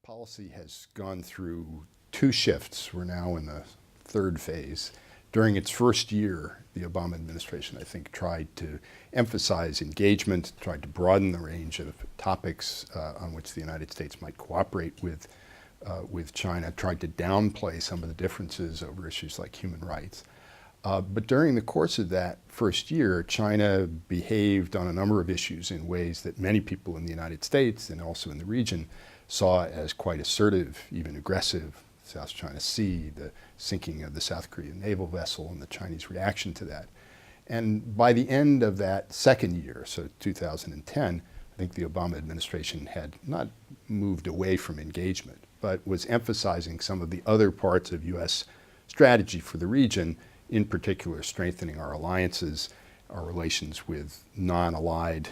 policy has gone through two shifts. We're now in the third phase. During its first year, the Obama administration, I think, tried to emphasize engagement, tried to broaden the range of topics on which the United States might cooperate with China, tried to downplay some of the differences over issues like human rights. But during the course of that first year, China behaved on a number of issues in ways that many people in the United States and also in the region saw as quite assertive, even aggressive. South China Sea, the sinking of the South Korean naval vessel, and the Chinese reaction to that. And by the end of that second year, so 2010, I think the Obama administration had not moved away from engagement, but was emphasizing some of the other parts of U.S. strategy for the region, in particular strengthening our alliances, our relations with non-allied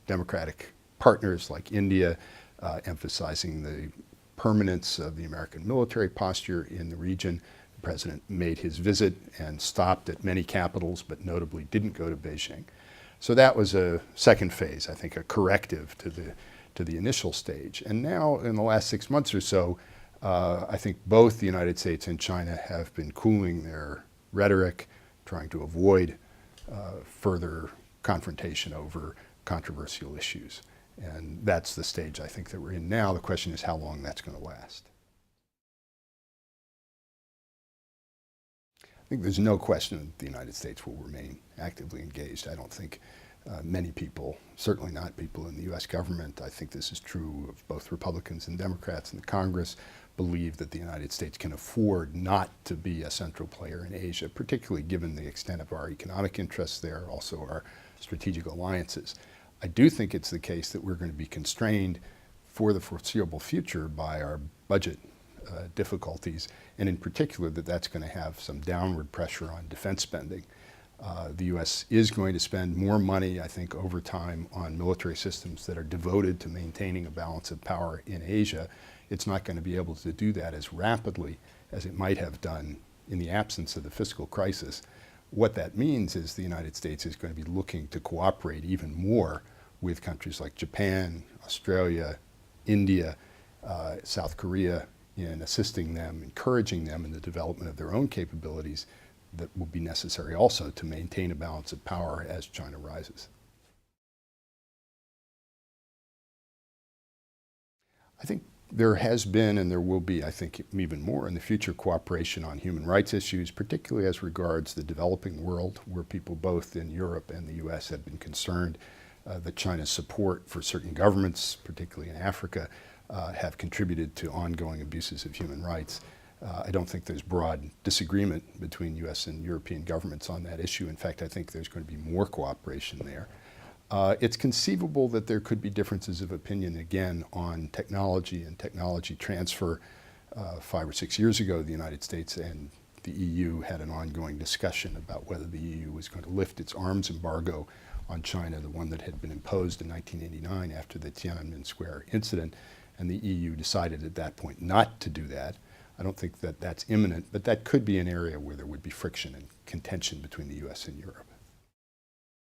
democratic partners like India, emphasizing the permanence of the American military posture in the region. The president made his visit and stopped at many capitals, but notably didn't go to Beijing. So that was a second phase, I think, a corrective to the initial stage. And now, in the last 6 months or so, I think both the United States and China have been cooling their rhetoric, trying to avoid further confrontation over controversial issues. And that's the stage I think that we're in now. The question is how long that's going to last. I think there's no question that the United States will remain actively engaged. I don't think many people, certainly not people in the U.S. government, I think this is true of both Republicans and Democrats in the Congress, believe that the United States can afford not to be a central player in Asia, particularly given the extent of our economic interests there, also our strategic alliances. I do think it's the case that we're going to be constrained for the foreseeable future by our budget difficulties, and in particular that that's going to have some downward pressure on defense spending. The U.S. is going to spend more money, I think, over time on military systems that are devoted to maintaining a balance of power in Asia. It's not going to be able to do that as rapidly as it might have done in the absence of the fiscal crisis. What that means is the United States is going to be looking to cooperate even more with countries like Japan, Australia, India, South Korea in assisting them, encouraging them in the development of their own capabilities that will be necessary also to maintain a balance of power as China rises. I think there has been and there will be, I think, even more in the future cooperation on human rights issues, particularly as regards the developing world, where people both in Europe and the U.S. have been concerned that China's support for certain governments, particularly in Africa, have contributed to ongoing abuses of human rights. I don't think there's broad disagreement between U.S. and European governments on that issue. In fact, I think there's going to be more cooperation there. It's conceivable that there could be differences of opinion again on technology and technology transfer. 5 or 6 years ago, the United States and the EU had an ongoing discussion about whether the EU was going to lift its arms embargo on China, the one that had been imposed in 1989 after the Tiananmen Square incident, and the EU decided at that point not to do that. I don't think that that's imminent, but that could be an area where there would be friction and contention between the U.S. and Europe.